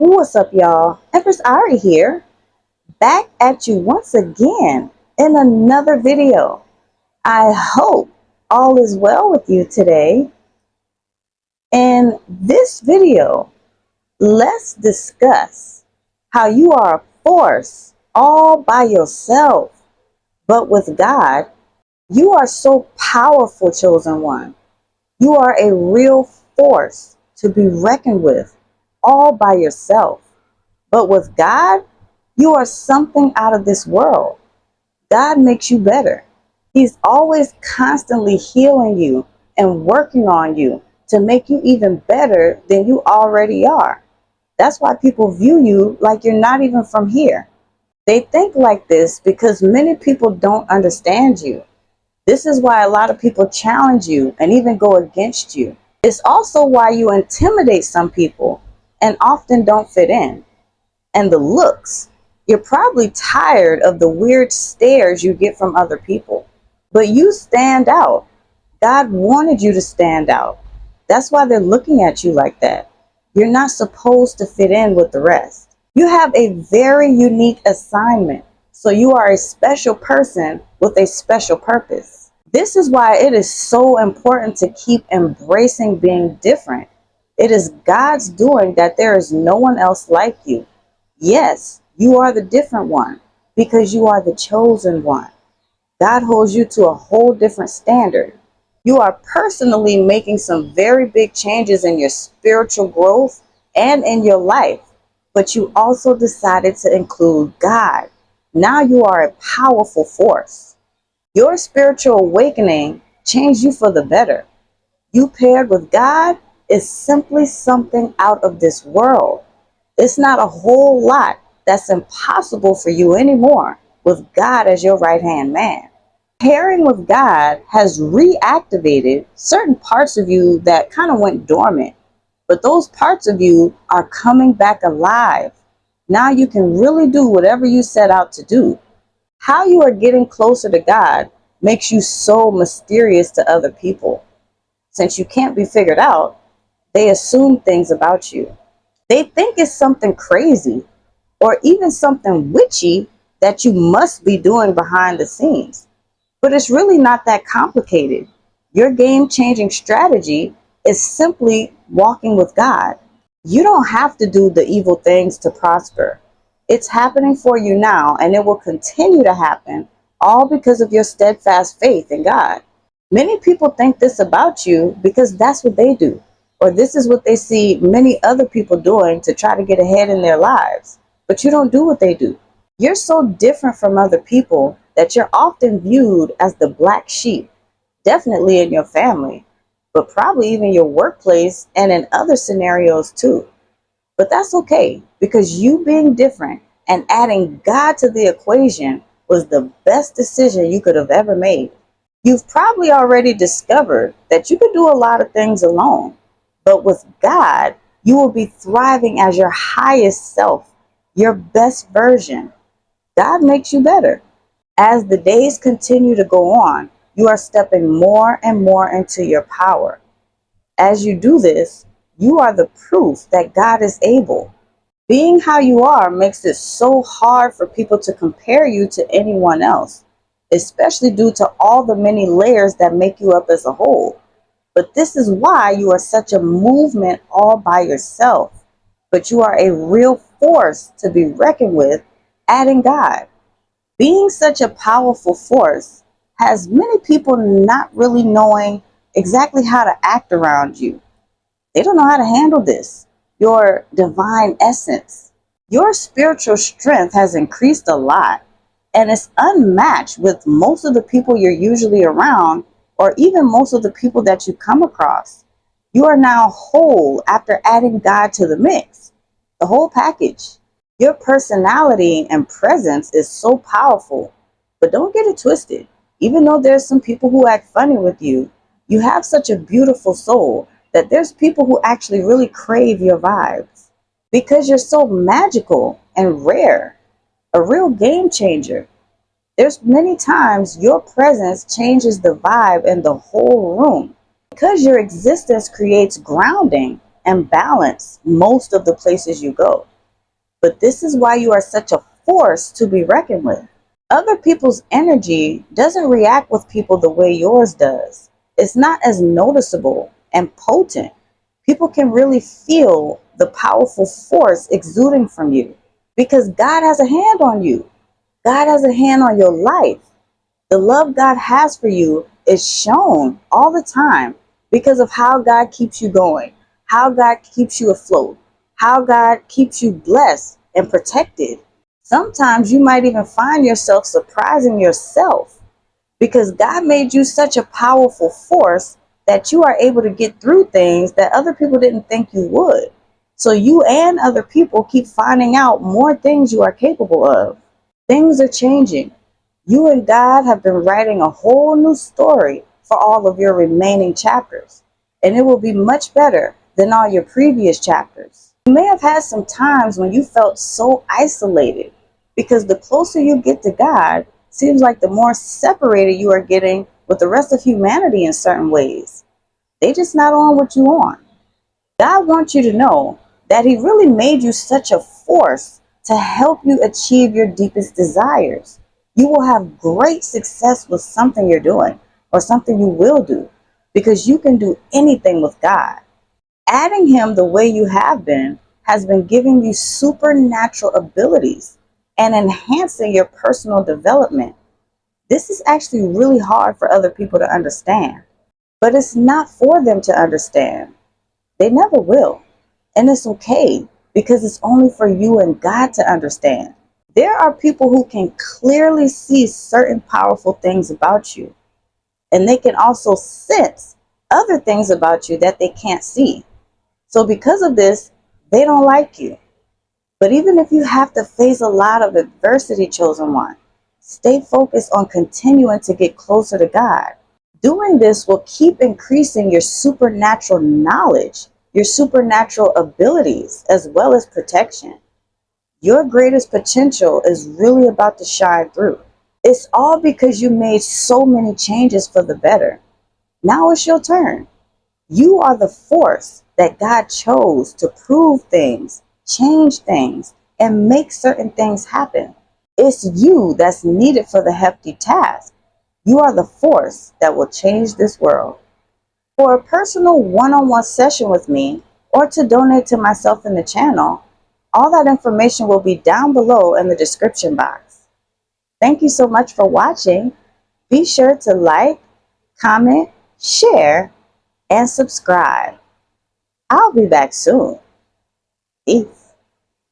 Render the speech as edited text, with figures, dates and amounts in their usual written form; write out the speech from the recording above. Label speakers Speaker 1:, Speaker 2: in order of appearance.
Speaker 1: What's up, y'all? Empress Ari here, back at you once again in another video. I hope all is well with you today. In this video, let's discuss how you are a force all by yourself, but with God, you are so powerful, chosen one. You are a real force to be reckoned with all by yourself. But with God, you are something out of this world. God makes you better. He's always constantly healing you and working on you to make you even better than you already are. That's why people view you like you're not even from here. They think like this because many people don't understand you. This is why a lot of people challenge you and even go against you. It's also why you intimidate some people and often don't fit in. And the looks. You're probably tired of the weird stares you get from other people. But you stand out. God wanted you to stand out. That's why they're looking at you like that. You're not supposed to fit in with the rest. You have a very unique assignment. So you are a special person with a special purpose. This is why it is so important to keep embracing being different. It is God's doing that there is no one else like you. Yes, you are the different one because you are the chosen one. God holds you to a whole different standard. You are personally making some very big changes in your spiritual growth and in your life, but you also decided to include God. Now you are a powerful force. Your spiritual awakening changed you for the better. You paired with God is simply something out of this world. It's not a whole lot that's impossible for you anymore with God as your right hand man. Pairing with God has reactivated certain parts of you that kind of went dormant, but those parts of you are coming back alive. Now you can really do whatever you set out to do. How you are getting closer to God makes you so mysterious to other people. Since you can't be figured out, they assume things about you. They think it's something crazy or even something witchy that you must be doing behind the scenes. But it's really not that complicated. Your game changing strategy is simply walking with God. You don't have to do the evil things to prosper. It's happening for you now, and it will continue to happen, all because of your steadfast faith in God. Many people think this about you because that's what they do, or this is what they see many other people doing to try to get ahead in their lives. But you don't do what they do. You're so different from other people that you're often viewed as the black sheep, definitely in your family, but probably even your workplace and in other scenarios too. But that's okay because you being different and adding God to the equation was the best decision you could have ever made. You've probably already discovered that you can do a lot of things alone, but with God, you will be thriving as your highest self, your best version. God makes you better. As the days continue to go on, you are stepping more and more into your power. As you do this, you are the proof that God is able. Being how you are makes it so hard for people to compare you to anyone else, especially due to all the many layers that make you up as a whole. But this is why you are such a movement all by yourself. But you are a real force to be reckoned with, adding God. Being such a powerful force has many people not really knowing exactly how to act around you. They don't know how to handle this. Your divine essence. Your spiritual strength has increased a lot, and it's unmatched with most of the people you're usually around, or even most of the people that you come across. You are now whole after adding God to the mix, the whole package. Your personality and presence is so powerful, but don't get it twisted. Even though there's some people who act funny with you, you have such a beautiful soul that there's people who actually really crave your vibes because you're so magical and rare, a real game changer. There's many times your presence changes the vibe in the whole room because your existence creates grounding and balance most of the places you go. But this is why you are such a force to be reckoned with. Other people's energy doesn't react with people the way yours does. It's not as noticeable and potent. People can really feel the powerful force exuding from you because God has a hand on you. God has a hand on your life. The love God has for you is shown all the time because of how God keeps you going, how God keeps you afloat, how God keeps you blessed and protected. Sometimes you might even find yourself surprising yourself because God made you such a powerful force that you are able to get through things that other people didn't think you would. So you and other people keep finding out more things you are capable of. Things are changing. You and God have been writing a whole new story for all of your remaining chapters, and it will be much better than all your previous chapters. You may have had some times when you felt so isolated because the closer you get to God, seems like the more separated you are getting with the rest of humanity in certain ways. They just not on what you on. God wants you to know that He really made you such a force to help you achieve your deepest desires. You will have great success with something you're doing or something you will do because you can do anything with God. Adding Him the way you have been has been giving you supernatural abilities and enhancing your personal development. This is actually really hard for other people to understand, but it's not for them to understand. They never will. And it's okay because it's only for you and God to understand. There are people who can clearly see certain powerful things about you, and they can also sense other things about you that they can't see. So, because of this, they don't like you. But even if you have to face a lot of adversity, chosen one, stay focused on continuing to get closer to God. Doing this will keep increasing your supernatural knowledge, your supernatural abilities, as well as protection. Your greatest potential is really about to shine through. It's all because you made so many changes for the better. Now it's your turn. You are the force that God chose to prove things, change things, and make certain things happen. It's you that's needed for the hefty task. You are the force that will change this world. For a personal one-on-one session with me or to donate to myself in the channel, all that information will be down below in the description box. Thank you so much for watching. Be sure to like, comment, share, and subscribe. I'll be back soon. Peace.